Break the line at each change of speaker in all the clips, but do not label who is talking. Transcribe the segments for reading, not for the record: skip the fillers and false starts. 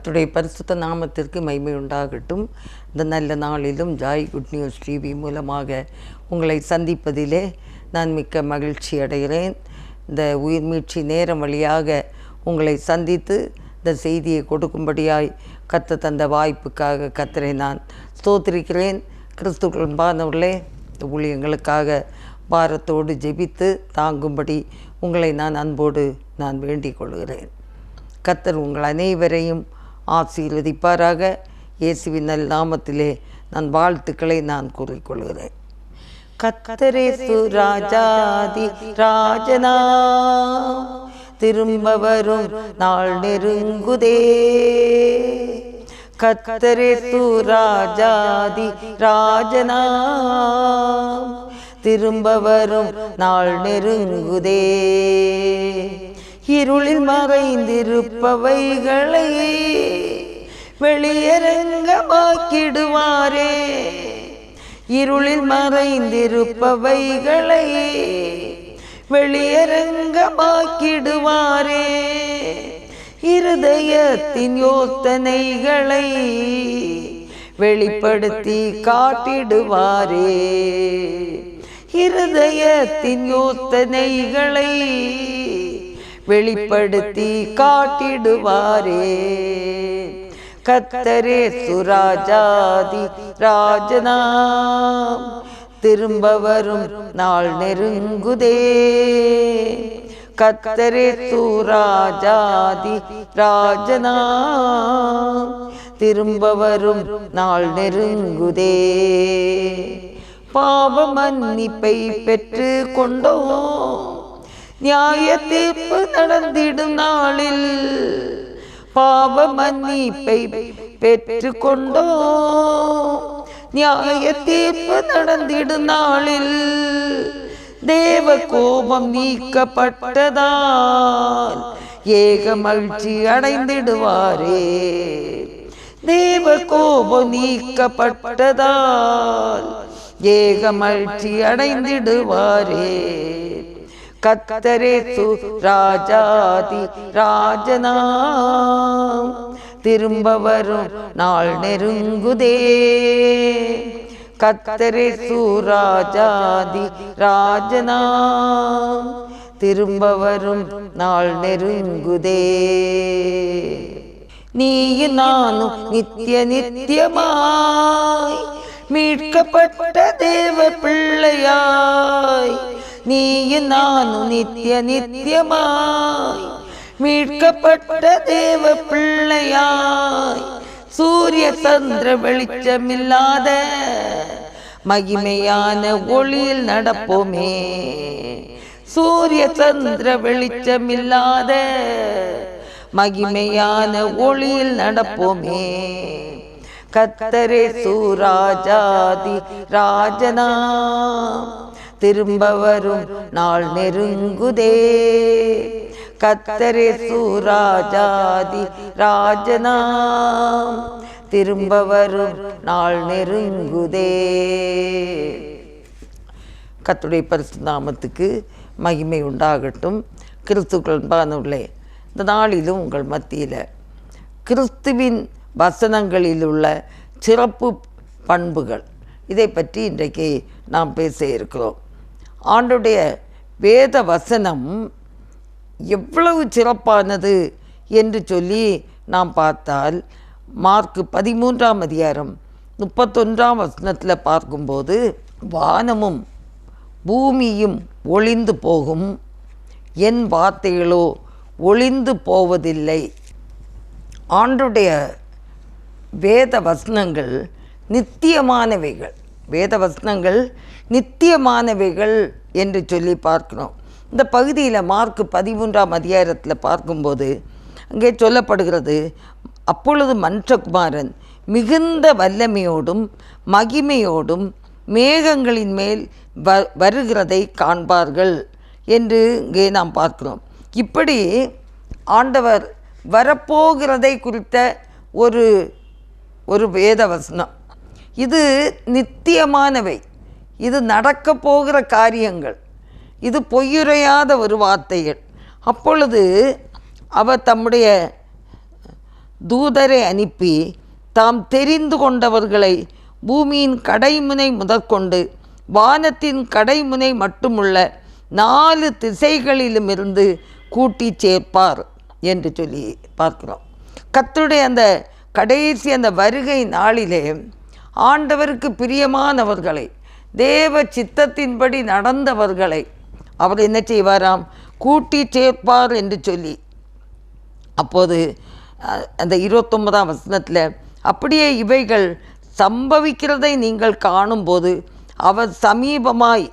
கர்த்தருடைய பரிசுத்த நாமத்திற்கு மகிமை உண்டாகட்டும். இந்த நல்ல நாளிலும் ஜாய் குட் நியூஸ் டிவி மூலமாக உங்களை சந்திப்பதிலே நான் மிக்க மகிழ்ச்சி அடைகிறேன். இந்த உயிர் மீட்சி நேரம் வழியாக உங்களை சந்தித்து இந்த செய்தியை கொடுக்கும்படியாய் கர்த்தர் தந்த வாய்ப்புக்காக கர்த்தரை நான் ஸ்தோத்திரிக்கிறேன். கிறிஸ்துவர்களே, இந்த ஊழியங்களுக்காக பாரத்தோடு ஜெபித்து தாங்கும்படி உங்களை நான் அன்போடு வேண்டிக் கொள்கிறேன். கர்த்தர் உங்கள் அனைவரையும் ஆசீர்வதிப்பாராக. இயேசுவின் நல் நாமத்திலே நான் வாழ்த்துக்களை நான் கூறிக்கொள்கிறேன். கர்த்தரேசு ராஜாதி ராஜனா திரும்ப வரும் நாள் நெருங்குதே. கர்த்தரேசு ராஜாதி ராஜனா திரும்ப வரும் நாள் நெருங்குதே. இருளில் மறைந்திருப்பவைகளை வெளியரங்கமாக்கிடுவாரே. இருளில் மறைந்திருப்பவைகளை வெளியரங்கமாக்கிடுவாரே. இருதயத்தின் யோசனைகளை வெளிப்படுத்தி காட்டிடுவாரே. இருதயத்தின் யோசனைகளை வெளிப்படுத்தி காட்டிடுவாரே. கர்த்தரேசு ராஜாதி ராஜனாம் திரும்ப வரும் நாள் நெருங்குதே. கர்த்தரேசு ராஜாதி ராஜனாம் திரும்ப வரும் நாள் நெருங்குதே. பாவ மன்னிப்பை பெற்று கொண்டோம் நியாய தீர்ப்பு நடந்திடும் நாளில். பாவ மன்னிப்பை பெற்று கொண்டோம் நியாய தீர்ப்பு நடந்திடும் நாளில். தேவ கோபம் நீக்கப்பட்டதால் ஏக மகிழ்ச்சி அடைந்திடுவாரே. தேவ கோபம் நீக்கப்பட்டதால் ஏக மகிழ்ச்சி அடைந்திடுவாரே. கர்த்தரேசு ராஜாதி ராஜனாம் திரும்ப வரும் நாள் நெருங்குதே. கர்த்தரேசு ராஜாதி ராஜனாம் திரும்ப வரும் நாள் நெருங்குதே. நீயும் நானும் நித்திய நித்தியமாய் மீட்கப்பட்ட தேவ பிள்ளையாய். நீயும் நானும் நித்திய நித்தியமாய் மீட்கப்பட்ட தேவ பிள்ளையாய். சூரிய சந்திர வெளிச்சமில்லாத மகிமையான ஒளியில் நடப்போமே. சூரிய சந்திர வெளிச்சமில்லாத மகிமையான ஒளியில் நடப்போமே. கர்த்தரேசு ராஜாதி ராஜனாம் திரும்ப வரும் நாள் நெருங்குதே. கர்த்தரேசு ராஜாதி ராஜனாம் திரும்ப வரும் நாள் நெருங்குதே. கர்த்தருடைய பரிசுத்த நாமத்துக்கு மகிமை உண்டாகட்டும். கிறிஸ்துக்களே, இந்த நாளிலும் உங்கள் மத்தியில் கிறிஸ்துவின் வசனங்களில் உள்ள சிறப்பு பண்புகள் இதை பற்றி இன்றைக்கு நாம் பேச இருக்கிறோம். ஆண்டுடைய வேத வசனம் எவ்வளவு சிறப்பானது என்று சொல்லி நாம் பார்த்தால், மார்க்கு 13ஆம் அதிகாரம் 31ஆம் வசனத்தில் பார்க்கும்போது, வானமும் பூமியும் ஒளிந்து போகும், என் வார்த்தைகளோ ஒளிந்து போவதில்லை. ஆண்டுடைய வேத வசனங்கள் நித்தியமானவைகள். வேத வசனங்கள் நித்தியமானவைகள் என்று சொல்லி பார்க்கிறோம். இந்த பகுதியில் மார்க்கு 13ஆம் அதிகாரத்தில் பார்க்கும்போது அங்கே சொல்லப்படுகிறது, அப்பொழுது மனுஷகுமாரன் மிகுந்த வல்லமையோடும் மகிமையோடும் மேகங்களின் மேல் வருகிறதை காண்பார்கள் என்று இங்கே நாம் பார்க்கிறோம். இப்படி ஆண்டவர் வரப்போகிறதை குறித்த ஒரு வேத வசனம். இது நித்தியமானவை, இது நடக்க போகிற காரியங்கள், இது பொய்யுரையாத ஒரு வார்த்தைகள். அப்பொழுது அவர் தம்முடைய தூதரை அனுப்பி தாம் தெரிந்து கொண்டவர்களை பூமியின் கடைமுனை முதற்கொண்டு வானத்தின் கடைமுனை மட்டுமுள்ள 4 திசைகளிலுமிருந்து கூட்டி சேர்ப்பார் என்று சொல்லி பார்க்கிறோம். கர்த்தருடைய அந்த கடைசி அந்த வருகை நாளிலே ஆண்டவருக்கு பிரியமானவர்களை, தேவ சித்தத்தின்படி நடந்தவர்களை அவர் என்ன செய்வாராம்? கூட்டி சேர்ப்பார் என்று சொல்லி, அப்போது அந்த 29ஆம் வசனத்தில், அப்படியே இவைகள் சம்பவிக்கிறதை நீங்கள் காணும்போது அவர் சமீபமாய்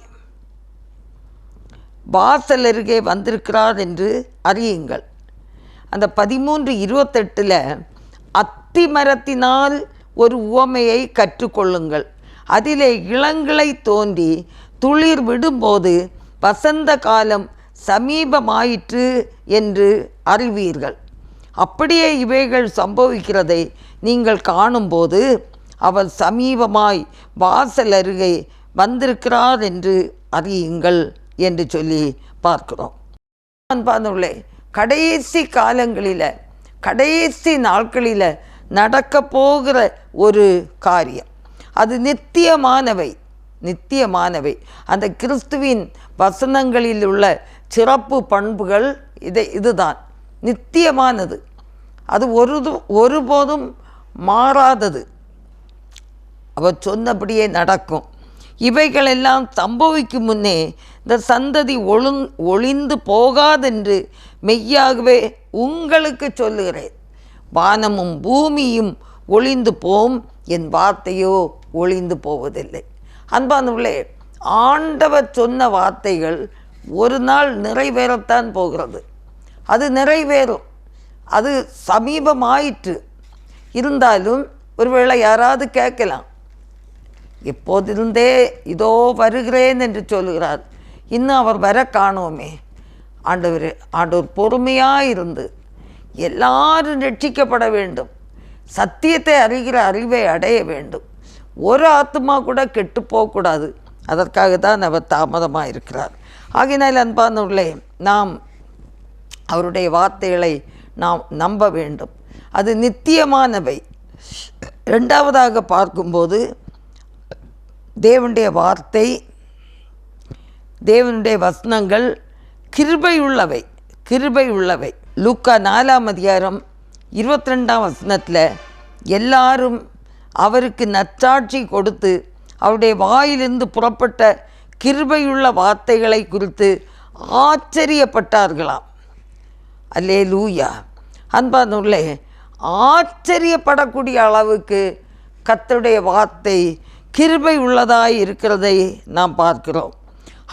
வாசல் அருகே வந்திருக்கிறார் என்று அறியுங்கள். அந்த 13:28 அத்தி மரத்தினால் ஒரு உவமையை கற்றுக்கொள்ளுங்கள். அதிலே இளங்கிளை தோன்றி துளிர் விடும்போது வசந்த காலம் சமீபமாயிற்று என்று அறிவீர்கள். அப்படியே இவைகள் சம்பவிக்கிறதை நீங்கள் காணும்போது அவர் சமீபமாய் வாசல் அருகே வந்திருக்கிறார் என்று அறியுங்கள் என்று சொல்லி பார்க்கிறோம். அன்பானவர்களே, கடைசி காலங்களில், கடைசி நாட்களில் நடக்க போகிற ஒரு காரியம், அது நித்தியமானவை. அந்த கிறிஸ்துவின் வசனங்களில் உள்ள சிறப்பு பண்புகள் இதுதான், நித்தியமானது. அது ஒருபோதும் மாறாதது. அவர் சொன்னபடியே நடக்கும். இவைகளெல்லாம் சம்பவிக்கும் முன்னே இந்த சந்ததி ஒளிந்து போகாதென்று மெய்யாகவே உங்களுக்கு சொல்லுகிறேன். வானமும் பூமியும் ஒளிந்து போம், என் வார்த்தையோ ஒளிந்து போவதில்லை. அன்பானவர்களே, ஆண்டவர் சொன்ன வார்த்தைகள் ஒரு நாள் நிறைவேறத்தான் போகிறது. அது நிறைவேறும். அது சமீபமாயிற்று. இருந்தாலும் ஒருவேளை யாராவது கேட்கலாம், எப்போதிருந்தே இதோ வருகிறேன் என்று சொல்லுகிறார், இன்னும் அவர் வர காணோமே. ஆண்டவர் பொறுமையாக இருந்து எல்லாரும் ரட்சிக்கப்பட வேண்டும், சத்தியத்தை அறிகிற அறிவை அடைய வேண்டும், ஒரு ஆத்மா கூட கெட்டு போகக்கூடாது. அதற்காக தான் அவர் தாமதமாக இருக்கிறார். ஆகினால் அன்பானவர்களே, நாம் அவருடைய வார்த்தைகளை நாம் நம்ப வேண்டும். அது நித்தியமானவை. 2வதாக பார்க்கும்போது தேவனுடைய வார்த்தை, தேவனுடைய வசனங்கள் கிருபை உள்ளவை. லூக்கா 4ஆம் அதிகாரம் 22ஆம் வசனத்தில் எல்லாரும் அவருக்கு நற்சாட்சி கொடுத்து அவருடைய வாயிலிருந்து புறப்பட்ட கிருபையுள்ள வார்த்தைகளை குறித்து ஆச்சரியப்பட்டார்களாம். அல்லேலூயா. அன்பானவர்களே, ஆச்சரியப்படக்கூடிய அளவுக்கு கர்த்தருடைய வார்த்தை கிருபை உள்ளதாய் இருக்கிறதை நாம் பார்க்கிறோம்.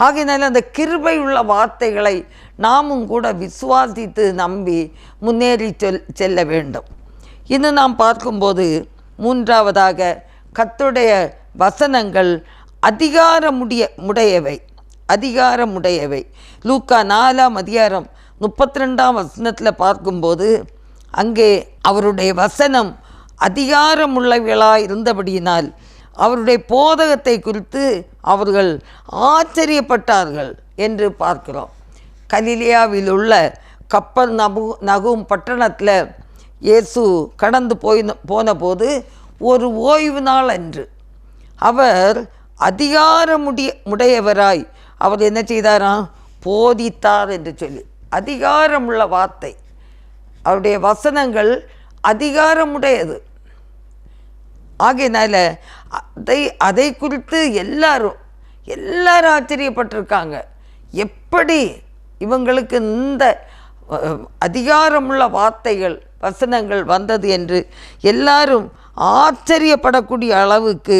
ஆகையினால அந்த கிருபை உள்ள வார்த்தைகளை நாமும் கூட விசுவாசித்து நம்பி முன்னேறி செல்ல வேண்டும். இன்னும் நாம் பார்க்கும்போது 3வதாக கர்த்தருடைய வசனங்கள் அதிகாரமுடையவை. லூக்கா 4ஆம் அதிகாரம் 32ஆம் வசனத்தில் பார்க்கும்போது அங்கே அவருடைய வசனம் அதிகாரமுள்ளவர்களாக இருந்தபடியினால் அவருடைய போதகத்தை குறித்து அவர்கள் ஆச்சரியப்பட்டார்கள் என்று பார்க்கிறோம். கலிலேயாவில் உள்ள கப்பர்நகூம் பட்டணத்தில் இயேசு கடந்து போன போது ஒரு ஓய்வு நாள் அன்று அவர் அதிகாரமுடையவராய் அவர் என்ன செய்தாராம்? போதித்தார் என்று சொல்லி. அதிகாரமுள்ள வார்த்தை, அவருடைய வசனங்கள் அதிகாரமுடையது. ஆகையினால அதை குறித்து எல்லாரும் ஆச்சரியப்பட்டிருக்காங்க. எப்படி இவங்களுக்கு இந்த அதிகாரமுள்ள வார்த்தைகள், வசனங்கள் வந்தது என்று எல்லாரும் ஆச்சரியப்படக்கூடிய அளவுக்கு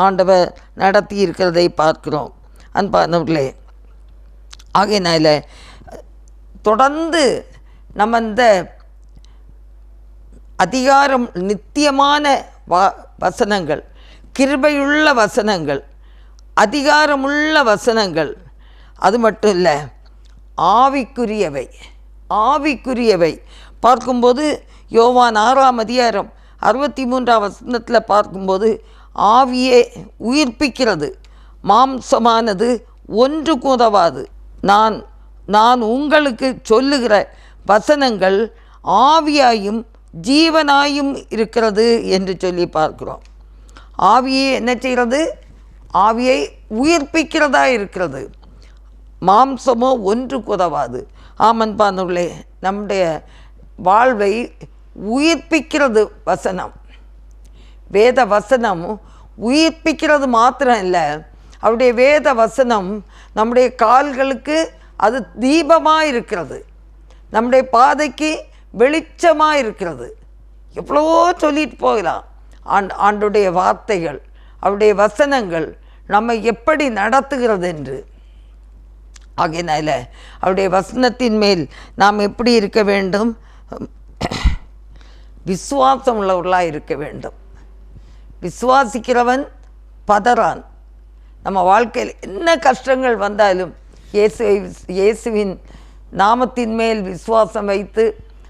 ஆண்டவர் நடத்தி இருக்கிறதை பார்க்கிறோம். அன்பானவர்களே, ஆகையினால தொடர்ந்து நம்ம இந்த அதிகாரம் நித்தியமான வசனங்கள், கிருபையுள்ள வசனங்கள், அதிகாரமுள்ள வசனங்கள், அது மட்டும் இல்லை, ஆவிக்குரியவை பார்க்கும்போது யோவான் 6ஆம் அதிகாரம் 63ஆம் வசனத்தில் பார்க்கும்போது ஆவியே உயிர்ப்பிக்கிறது, மாம்சமானது ஒன்று கூதவாது. நான் உங்களுக்கு சொல்லுகிற வசனங்கள் ஆவியாயும் ஜீவனாயும் இருக்கிறது என்று சொல்லி பார்க்கிறோம். ஆவியை என்ன செய்கிறது? ஆவியை உயிர்ப்பிக்கிறதா இருக்கிறது. மாம்சமோ ஒன்றுக்கு உதவாது. ஆமன்பானுள்ளே, நம்முடைய வாழ்வை உயிர்ப்பிக்கிறது வசனம். வேத வசனம் உயிர்ப்பிக்கிறது மாத்திரம் இல்லை, அவருடைய வேத வசனம் நம்முடைய கால்களுக்கு அது தீபமாக இருக்கிறது, நம்முடைய பாதைக்கு வெளிச்சமாக இருக்கிறது. எவ்வளவோ சொல்லிட்டு போகலாம். ஆண்டுடைய வார்த்தைகள், அவருடைய வசனங்கள் நம்மை எப்படி நடத்துகிறது என்று. ஆகையினால அவருடைய வசனத்தின் மேல் நாம் எப்படி இருக்க வேண்டும்? விசுவாசம் உள்ளவர்களாக இருக்க வேண்டும். விசுவாசிக்கிறவன் பதறான். நம்ம வாழ்க்கையில் என்ன கஷ்டங்கள் வந்தாலும் இயேசுவின் நாமத்தின் மேல் விசுவாசம் வைத்து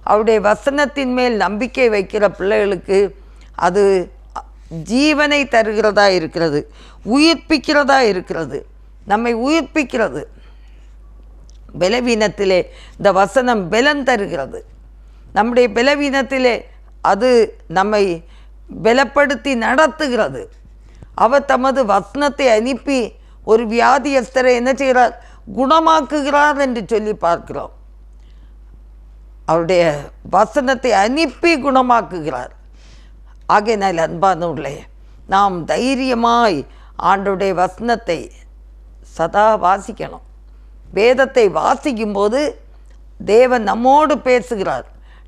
அவருடைய வசனத்தின் மேல் நம்பிக்கை வைக்கிற பிள்ளைகளுக்கு அது ஜீவனை தருகிறதா இருக்கிறது, உயிர்ப்பிக்கிறதா இருக்கிறது, நம்மை உயிர்ப்பிக்கிறது. பலவீனத்திலே இந்த வசனம் பலன் தருகிறது. நம்முடைய பலவீனத்திலே அது நம்மை பலப்படுத்தி நடத்துகிறது. அவர் தமது வசனத்தை அனுப்பி ஒரு வியாதியஸ்தரை என்ன செய்கிறார்? குணமாக்குகிறார் என்று சொல்லி பார்க்கிறோம். அவருடைய வசனத்தை அனுப்பி குணமாக்குகிறார். ஆகையினால் அன்பானவர்களே, நாம் தைரியமாய் ஆண்டவருடைய வசனத்தை சதா வாசிக்கணும். வேதத்தை வாசிக்கும்போது தேவன் நம்மோடு பேசுகிறார்.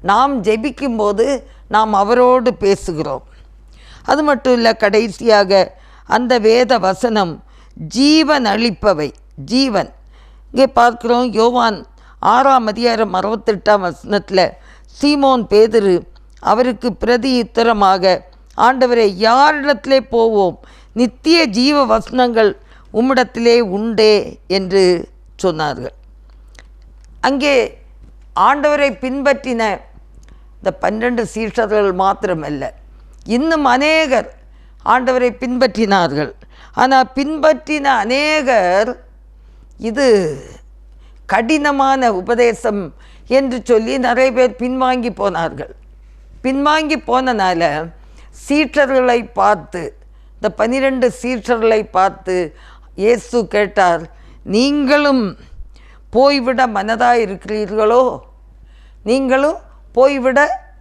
நாம் ஜெபிக்கும்போது நாம் அவரோடு பேசுகிறோம். அது மட்டும் இல்லை, கடைசியாக அந்த வேத வசனம் ஜீவன் அளிப்பவை. ஜீவன் இங்கே பார்க்குறோம். யோவான் 6:68 சீமோன் பேதுரு அவருக்கு பிரதி உத்தரமாக, ஆண்டவரே, யாரிடத்திலே போவோம்? நித்திய ஜீவ வசனங்கள் உம்மிடத்திலே உண்டே என்று சொன்னார்கள். அங்கே ஆண்டவரை பின்பற்றின இந்த 12 சீஷர்கள் மாத்திரமல்ல, இன்னும் அநேகர் ஆண்டவரை பின்பற்றினார்கள். ஆனால் பின்பற்றின அநேகர் இது கடினமான உபதேசம் என்று சொல்லி நிறைய பேர் பின்வாங்கி போனார்கள். பின்வாங்கி போனனால சீஷர்களை பார்த்து, இந்த 12 சீஷர்களை பார்த்து இயேசு கேட்டார், நீங்களும் போய்விட மனதாக இருக்கிறீர்களோ? நீங்களும் போய்விட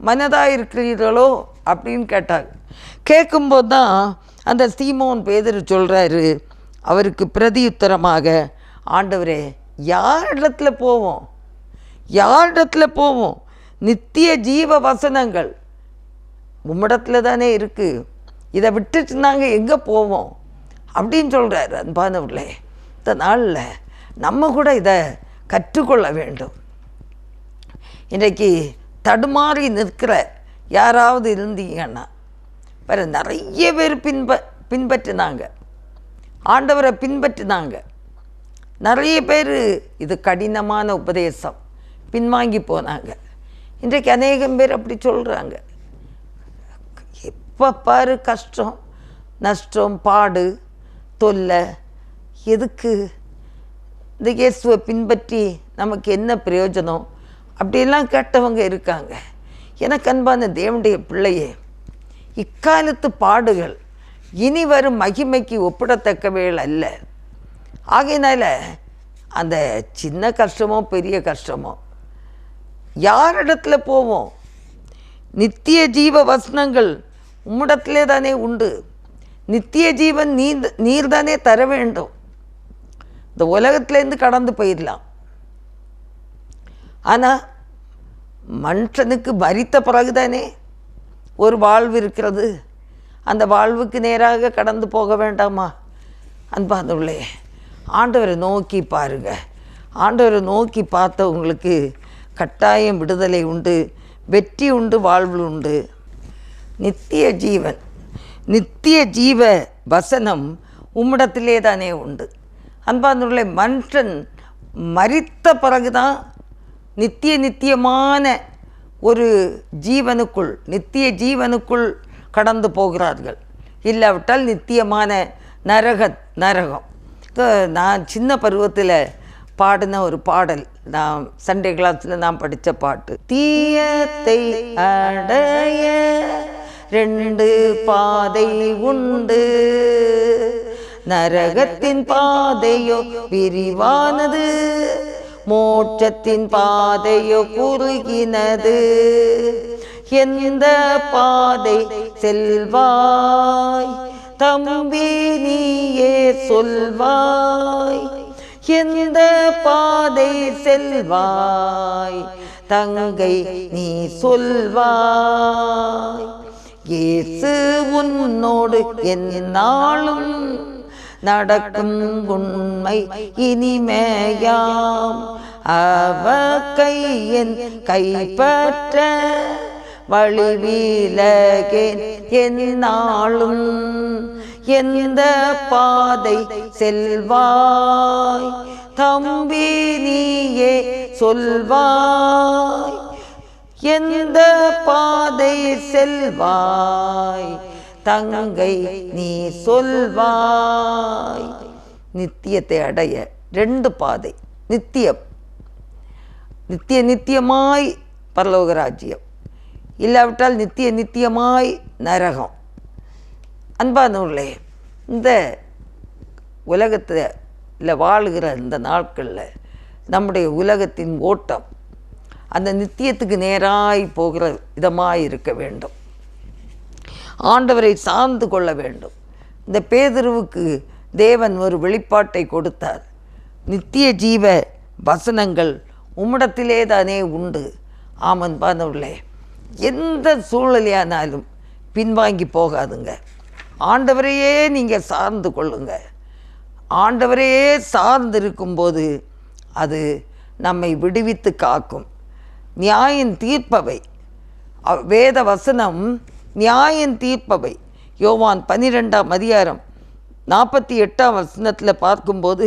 மனதாக இருக்கிறீர்களோ அப்படின்னு கேட்டாங்க. கேட்கும்போது தான் அந்த சீமோன் பேதுரு சொல்கிறாரு, அவருக்கு பிரதியுத்தரமாக, ஆண்டவரே, யாரிடத்துல போவோம்? யாரிடத்துல போவோம்? நித்திய ஜீவ வசனங்கள் உம்மிடத்துல தானே இருக்குது, இதை விட்டுட்டு நாங்கள் எங்கே போவோம் அப்படின்னு சொல்கிறாரு. அன்பானவர்களே, இந்த நாளில் நம்ம கூட இதை கற்றுக்கொள்ள வேண்டும். இன்றைக்கு தடுமாறி நிற்கிற யாராவது இருந்தீங்கன்னா, வேறு நிறைய பேர் பின்பற்றினாங்க, ஆண்டவரை பின்பற்றினாங்க. நிறைய பேர் இது கடினமான உபதேசம் பின்வாங்கி போனாங்க. இன்றைக்கு அநேகம் பேர் அப்படி சொல்கிறாங்க. எப்போ பாரு கஷ்டம், நஷ்டம், பாடு, தொல்லை, எதுக்கு இந்த இயேசுவை பின்பற்றி நமக்கு என்ன பிரயோஜனம் அப்படிலாம் கேட்டவங்க இருக்காங்க. எனக்கு அன்பான தேவனுடைய பிள்ளையே, இக்காலத்து பாடுகள் இனி வரும் மகிமைக்கு ஒப்பிடத்தக்கவைகள் அல்ல. ஆகையினால அந்த சின்ன கஷ்டமோ பெரிய கஷ்டமோ யாரிடத்துல போவோம்? நித்திய ஜீவ வசனங்கள் உம்மிடத்திலே தானே உண்டு. நித்திய ஜீவன் நீர் தானே தர வேண்டும். இந்த உலகத்திலேருந்து கடந்து போயிடலாம். ஆனால் மனுஷனுக்கு மரித்த பிறகுதானே ஒரு வாழ்வு இருக்கிறது. அந்த வாழ்வுக்கு நேராக கடந்து போக வேண்டாமா? அன்பானவர்களே, ஆண்டவரை நோக்கி பாருங்க. ஆண்டவரை நோக்கி பார்த்தவங்களுக்கு கட்டாயம் விடுதலை உண்டு, வெற்றி உண்டு, வாழ்வு உண்டு. நித்திய ஜீவன், நித்திய ஜீவ வசனம் உம்மிடத்திலே தானே உண்டு. அன்பானவர்களே, மனுஷன் மரித்த பிறகுதான் நித்தியமான ஒரு ஜீவனுக்குள், நித்திய ஜீவனுக்குள் கடந்து போகிறார்கள். இல்லாவிட்டால் நித்தியமான நரகம். நான் சின்ன பருவத்தில் பாடின ஒரு பாடல் நான் சண்டே கிளாஸில் நான் படித்த பாட்டு. தீயத்தை அடைய 2 பாதை உண்டு, நரகத்தின் பாதையோ விரிவானது, மோட்சத்தின் பாதையோ குறுகினது. எந்த பாதை செல்வாய் தம்பி நீயே சொல்வாய், எந்த பாதை செல்வாய் தங்கை நீ சொல்வாய். இயேசு உன்னோடு எந்நாளும் நடக்கும் உண்மை இனிமையாம், அவர் கையின் கைப்பற்ற வழி விலகேன் எந்நாளும். எந்த பாதை செல்வாய் தம்பி நீயே சொல்வாய், எந்த பாதை செல்வாய் தங்கை நீ சொல்வாய். நித்தியத்தை அடைய 2 பாதை. நித்தியம், நித்தியமாய் பரலோக ராஜ்யம், இல்லாவிட்டால் நித்தியமாய் நரகம். அன்பானவர்களே, இந்த உலகத்தில் வாழுகிற இந்த நாட்களில் நம்முடைய உலகத்தின் ஓட்டம் அந்த நித்தியத்துக்கு நேராய் போகிற விதமாய் இருக்க வேண்டும். ஆண்டவரை சார்ந்து கொள்ள வேண்டும். இந்த பேதுருவுக்கு தேவன் ஒரு வெளிப்பாட்டை கொடுத்தார். நித்திய ஜீவ வசனங்கள் உம்மிடத்திலே தானே உண்டு. ஆமன்பானவர்களே, எந்த சூழ்நிலையானாலும் பின்வாங்கி போகாதுங்க. ஆண்டவரையே நீங்கள் சார்ந்து கொள்ளுங்க. ஆண்டவரையே சார்ந்து இருக்கும்போது அது நம்மை விடுவித்து காக்கும். நியாயம் தீர்ப்பவை, வேத வசனம் நியாயம் தீர்ப்பவை. யோவான் 12ஆம் அதிகாரம் 48ஆம் வசனத்தில் பார்க்கும்போது,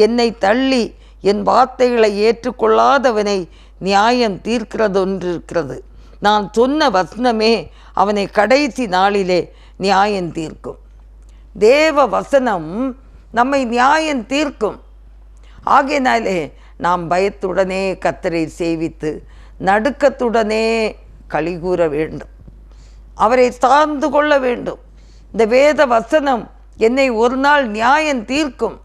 என்னை தள்ளி என் வார்த்தைகளை ஏற்றுக்கொள்ளாதவனை நியாயம் தீர்க்கிறது ஒன்று இருக்கிறது. நான் சொன்ன வசனமே அவனை கடைசி நாளிலே நியாயம் தீர்க்கும். தேவ வசனம் நம்மை நியாயம் தீர்க்கும். ஆகையினாலே நாம் பயத்துடனே கர்த்தரை சேவித்து நடுக்கத்துடனே களி கூற வேண்டும். அவரை சார்ந்து கொள்ள வேண்டும். இந்த வேத வசனம் என்னை ஒரு நாள் நியாயம் தீர்க்கும்.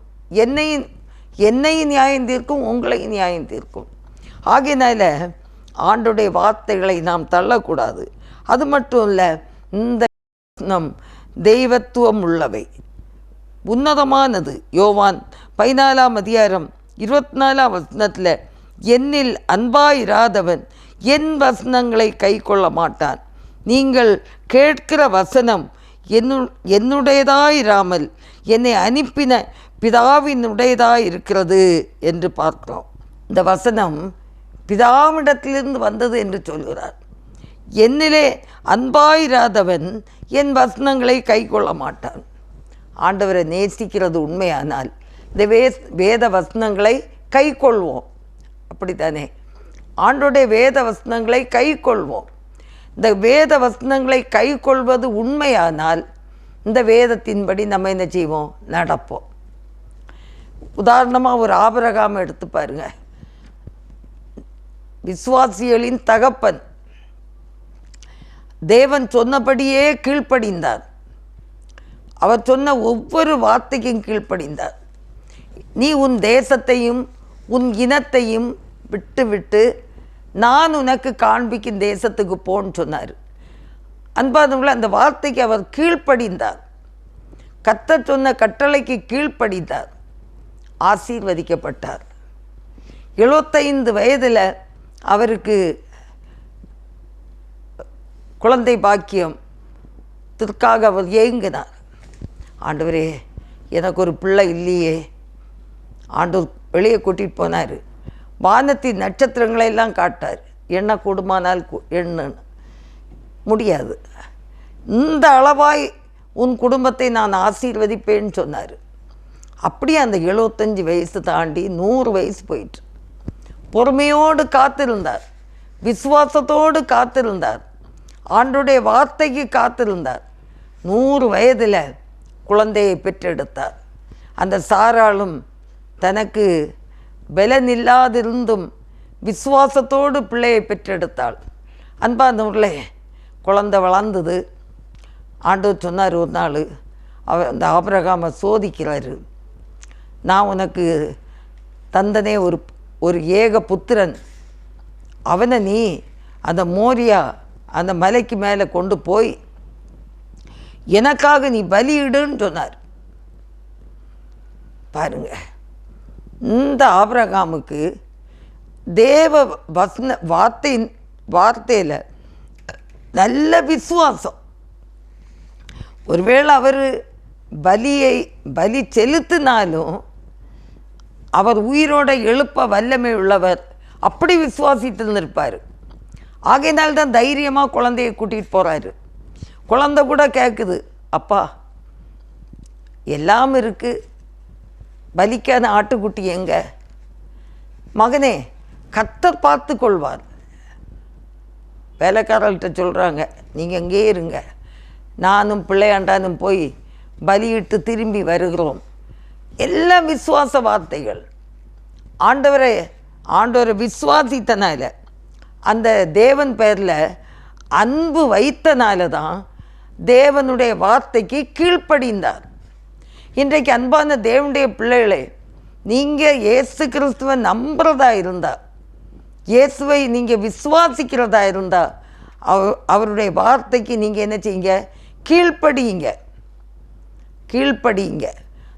என்னையும் நியாயம் தீர்க்கும், உங்களையும் நியாயம் தீர்க்கும். ஆகையினால ஆண்டுடைய வார்த்தைகளை நாம் தள்ளக்கூடாது. அது மட்டும் இல்லை, இந்த நம் தெய்வத்துவம் உள்ளவை, உன்னதமானது. யோவான் 14ஆம் அதிகாரம் 24ஆம் வசனத்தில், என்னில் அன்பாயிராதவன் என் வசனங்களை கை கொள்ள மாட்டான். நீங்கள் கேட்கிற வசனம் என்னுடையதாயிராமல் என்னை அனுப்பின பிதாவினுடையதாயிருக்கிறது என்று பார்க்கிறோம். இந்த வசனம் பிதாவிடத்திலிருந்து வந்தது என்று சொல்கிறார். என்னிலே அன்பாயிராதவன் என் வசனங்களை கை கொள்ள மாட்டான். ஆண்டவரை நேசிக்கிறது உண்மையானால் இந்த வேத வசனங்களை கை கொள்வோம். அப்படித்தானே? ஆண்டோடைய வேத வசனங்களை கை கொள்வோம். இந்த வேத வசனங்களை கை கொள்வது உண்மையானால் இந்த வேதத்தின்படி நம்ம என்ன செய்வோம்? நடப்போம். உதாரணமாக ஒரு ஆபிரகாம் எடுத்து பாருங்க. விசுவாசிகளின் தகப்பன். தேவன் சொன்னபடியே கீழ்ப்படிந்தார். அவர் சொன்ன ஒவ்வொரு வார்த்தைக்கும் கீழ்ப்படிந்தார். நீ உன் தேசத்தையும் உன் இனத்தையும் விட்டு நான் உனக்கு காண்பிக்கும் தேசத்துக்கு போன்னு சொன்னார். அன்பானவர்களே, அந்த வார்த்தைக்கு அவர் கீழ்ப்படிந்தார். கர்த்தர் சொன்ன கட்டளைக்கு கீழ்ப்படிந்தார். ஆசீர்வதிக்கப்பட்டார். 75 வயதில் அவருக்கு குழந்தை பாக்கியத்திற்காக அவர் ஏங்கினார். ஆண்டவரே, எனக்கு ஒரு பிள்ளை இல்லையே. ஆண்டவர் வெளியே கூட்டிகிட்டு போனார். வானத்தின் நட்சத்திரங்களை எல்லாம் காட்டார். என்ன கூடுமானால் எண்ணுன்னு முடியாது. இந்த அளவாய் உன் குடும்பத்தை நான் ஆசீர்வதிப்பேன்னு சொன்னார். அப்படியே அந்த 75 வயசு தாண்டி 100 வயசு போயிட்டு பொறுமையோடு காத்திருந்தார். விசுவாசத்தோடு காத்திருந்தார். ஆண்டோடைய வார்த்தைக்கு காத்திருந்தார். 100 வயதில் குழந்தையை பெற்றெடுத்தார். அந்த சாராளும் தனக்கு பலனில்லாதிருந்தும் விசுவாசத்தோடு பிள்ளையை பெற்றெடுத்தாள். அன்பானவர்களே, குழந்தை வளர்ந்தது. ஆண்டவர் சொன்னார் ஒரு நாள், அந்த ஆபிரகாமை சோதிக்கிறாரு. நான் உனக்கு தந்தனே ஒரு ஏக புத்திரன், அவனை நீ அந்த மோரியா அந்த மலைக்கு மேலே கொண்டு போய் எனக்காக நீ பலியிடுன்னு சொன்னார். பாருங்க, இந்த ஆபிரகாமுக்கு தேவ வார்த்தையில் நல்ல விசுவாசம். ஒருவேளை அவர் பலி செலுத்தினாலும் அவர் உயிரோட எழுப்ப வல்லமை உள்ளவர், அப்படி விசுவாசித்து இருந்திருப்பார். ஆகையினால்தான் தைரியமாக குழந்தையை கூட்டிகிட்டு போகிறாரு. குழந்தை கூட கேட்குது, அப்பா எல்லாம் இருக்குது, பலிக்கான ஆட்டுக்குட்டி எங்க? மகனே, கர்த்தர் பார்த்து கொள்வார். வேலைக்காரர்கிட்ட சொல்கிறாங்க, நீங்கள் எங்கே இருங்க, நானும் பிள்ளையாண்டானும் போய் பலியிட்டு திரும்பி வருகிறோம். எல்லாம் விசுவாச வார்த்தைகள். ஆண்டவரை விசுவாசித்தனால, அந்த தேவன் பேரில் அன்பு வைத்தனால தான் தேவனுடைய வார்த்தைக்கு கீழ்ப்படிந்தார். இன்றைக்கு அன்பான தேவனுடைய பிள்ளைகளே, நீங்கள் இயேசு கிறிஸ்துவை நம்புறதா இருந்தால், இயேசுவை நீங்கள் விசுவாசிக்கிறதா இருந்தால், அவருடைய வார்த்தைக்கு நீங்கள் என்ன செய்யுங்க? கீழ்ப்படியுங்க.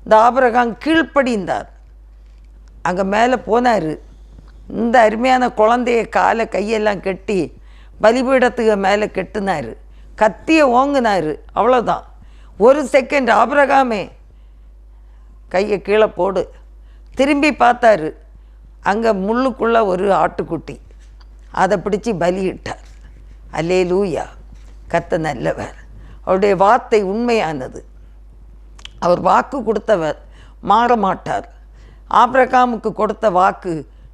இந்த ஆபிரகாம் கீழ்ப்படிந்தார். அங்கே மேலே போனார். இந்த அருமையான குழந்தைய காலை கையெல்லாம் கட்டி பலிபீடத்துக்கு மேலே கெட்டினார். கத்தியை ஓங்கினார். அவ்வளோதான். ஒரு செகண்ட், ஆபிரகாமே கையை கீழே போடு. திரும்பி பார்த்தாரு, அங்கே முள்ளுக்குள்ளே ஒரு ஆட்டுக்குட்டி. அதை பிடிச்சி பலியிட்டார். அல்லேலூயா! கர்த்தர் நல்லவர். அவருடைய வார்த்தை உண்மையானது. அவர் வாக்கு கொடுத்தவர், மாற மாட்டார். ஆபிரகாமுக்கு கொடுத்த வாக்கு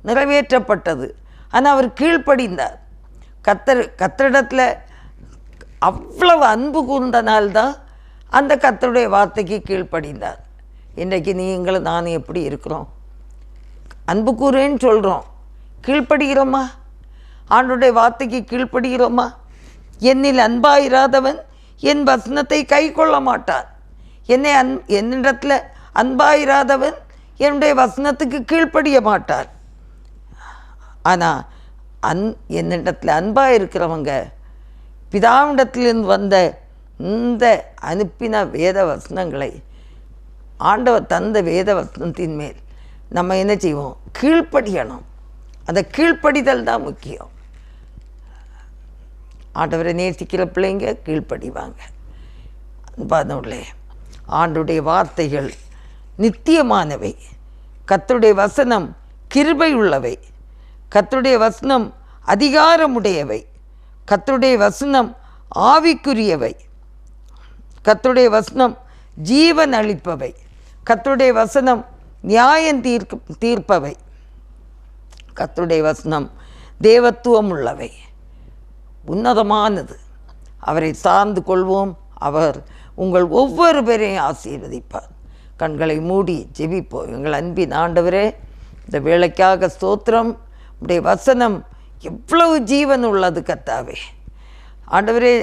நிறைவேற்றப்பட்டது. ஆனால் அவர் கீழ்ப்படிந்தார். கர்த்தரிடத்தில் அவ்வளவு அன்பு கூர்ந்தனால்தான் அந்த கர்த்தருடைய வார்த்தைக்கு கீழ்ப்படிந்தார். இன்றைக்கு நீங்களும் நானும் எப்படி இருக்கிறோம்? அன்பு கூறேன்னு சொல்கிறோம், கீழ்ப்படுகிறோமா? ஆண்டவருடைய வார்த்தைக்கு கீழ்ப்படுகிறோமா? என்னில் அன்பாயிராதவன் என் வசனத்தை கை கொள்ள மாட்டான். என்னிடத்தில் அன்பாயிராதவன் என்னுடைய வசனத்துக்கு கீழ்ப்படிய மாட்டார். ஆனால் என்னிடத்தில் அன்பாக இருக்கிறவங்க பிதாவிடத்திலிருந்து வந்த இந்த அனுப்பின வேத வசனங்களை, ஆண்டவர் தந்த வேத வசனத்தின் மேல் நம்ம என்ன செய்வோம்? கீழ்ப்படியணும். அந்த கீழ்ப்படிதல் தான் முக்கியம். ஆண்டவரை நேசிக்கிற பிள்ளைங்க கீழ்ப்படிவாங்க. அன்பானவர்களே, ஆண்டுடைய வார்த்தைகள் நித்தியமானவை. கர்த்தருடைய வசனம் கிருபை உள்ளவை. கர்த்தருடைய வசனம் அதிகாரமுடையவை. கர்த்தருடைய வசனம் ஆவிக்குரியவை. கர்த்தருடைய வசனம் ஜீவன் அளிப்பவை. கர்த்தருடைய வசனம் நியாயம் தீர்ப்பவை. கர்த்தருடைய வசனம் தேவத்துவம் உள்ளவை, உன்னதமானது. அவரை சார்ந்து கொள்வோம். அவர் உங்கள் ஒவ்வொரு பேரையும் ஆசீர்வதிப்பார். கண்களை மூடி ஜெபிப்போம். எங்கள் அன்பின் ஆண்டவரே, இந்த வேளைக்காக ஸ்தோத்திரம். உடைய வசனம் எவ்வளவு ஜீவன் உள்ளது கர்த்தாவே. ஆண்டவரே,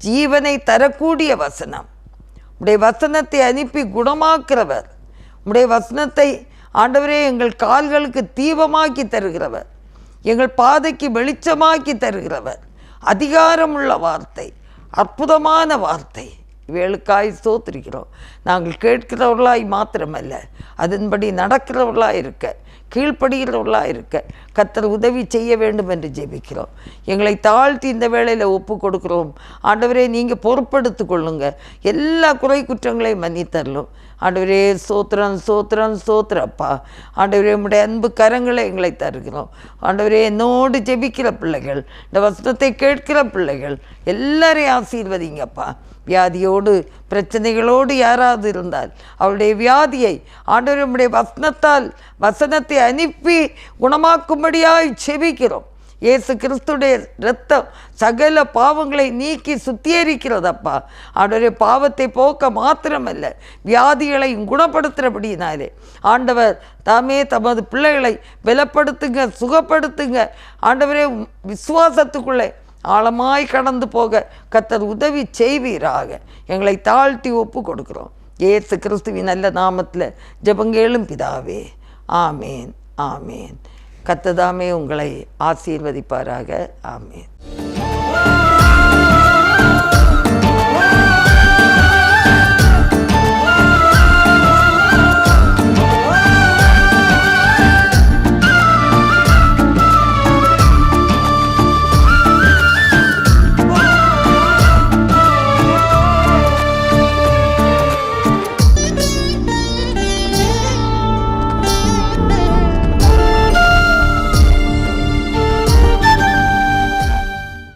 ஜீவனை தரக்கூடிய வசனம். உடைய வசனத்தை அனுப்பி குணமாக்குறவர். உடைய வசனத்தை ஆண்டவரே எங்கள் கால்களுக்கு தீபமாக்கி தருகிறவர், எங்கள் பாதைக்கு வெளிச்சமாக்கி தருகிறவர். அதிகாரமுள்ள வார்த்தை, அற்புதமான வார்த்தை. இவைகளுக்காய் ஸ்தோத்திரிக்கிறோம். நாங்கள் கேட்கிறவர்களாய் மாத்திரமல்ல, அதன்படி நடக்கிறவர்களாக இருக்க, கீழ்ப்படுகிறவர்களாக இருக்க கர்த்தர் உதவி செய்ய வேண்டும் என்று ஜெபிக்கிறோம். எங்களை தாழ்த்தி இந்த வேளையில் ஒப்பு கொடுக்குறோம். ஆண்டவரே, நீங்கள் பொறுப்படுத்திக் கொள்ளுங்க. எல்லா குறை குற்றங்களையும் மன்னித்தரலும். ஆண்டவரே, சோத்திரம் சோத்திரம் சோத்திரப்பா. ஆண்டவரே, உம்முடைய அன்பு கரங்களை எங்களை தருகிறோம். ஆண்டவரே, என்னோடு ஜெபிக்கிற பிள்ளைகள், இந்த வசனத்தை கேட்கிற பிள்ளைகள் எல்லாரையும் ஆசீர்வதிங்கப்பா. வியாதியோடு பிரச்சனைகளோடு யாராவது இருந்தால் அவருடைய வியாதியை ஆண்டவரே உம்முடைய வசனத்தை அனுப்பி குணமாக்கும்படியாய் செபிக்கிறோம். இயேசு கிறிஸ்துடைய இரத்தம் சகல பாவங்களை நீக்கி சுத்திகரிக்கிறதப்பா. ஆண்டவரே, பாவத்தை போக்க மாத்திரமல்ல, வியாதிகளை குணப்படுத்துகிறபடினாலே ஆண்டவர் தாமே தமது பிள்ளைகளை பலப்படுத்துங்க, சுகப்படுத்துங்க. ஆண்டவரே, விசுவாசத்துக்குள்ளே ஆழமாய் கடந்து போக கர்த்தர் உதவி செய்வீராக. எங்களை தாழ்த்தி ஒப்பு கொடுக்குறோம். இயேசு கிறிஸ்துவின் நல்ல நாமத்தில் ஜெபங்கேளும் பிதாவே. ஆமேன், ஆமேன். கர்த்தர் தாமே உங்களை ஆசீர்வதிப்பாராக. ஆமேன்.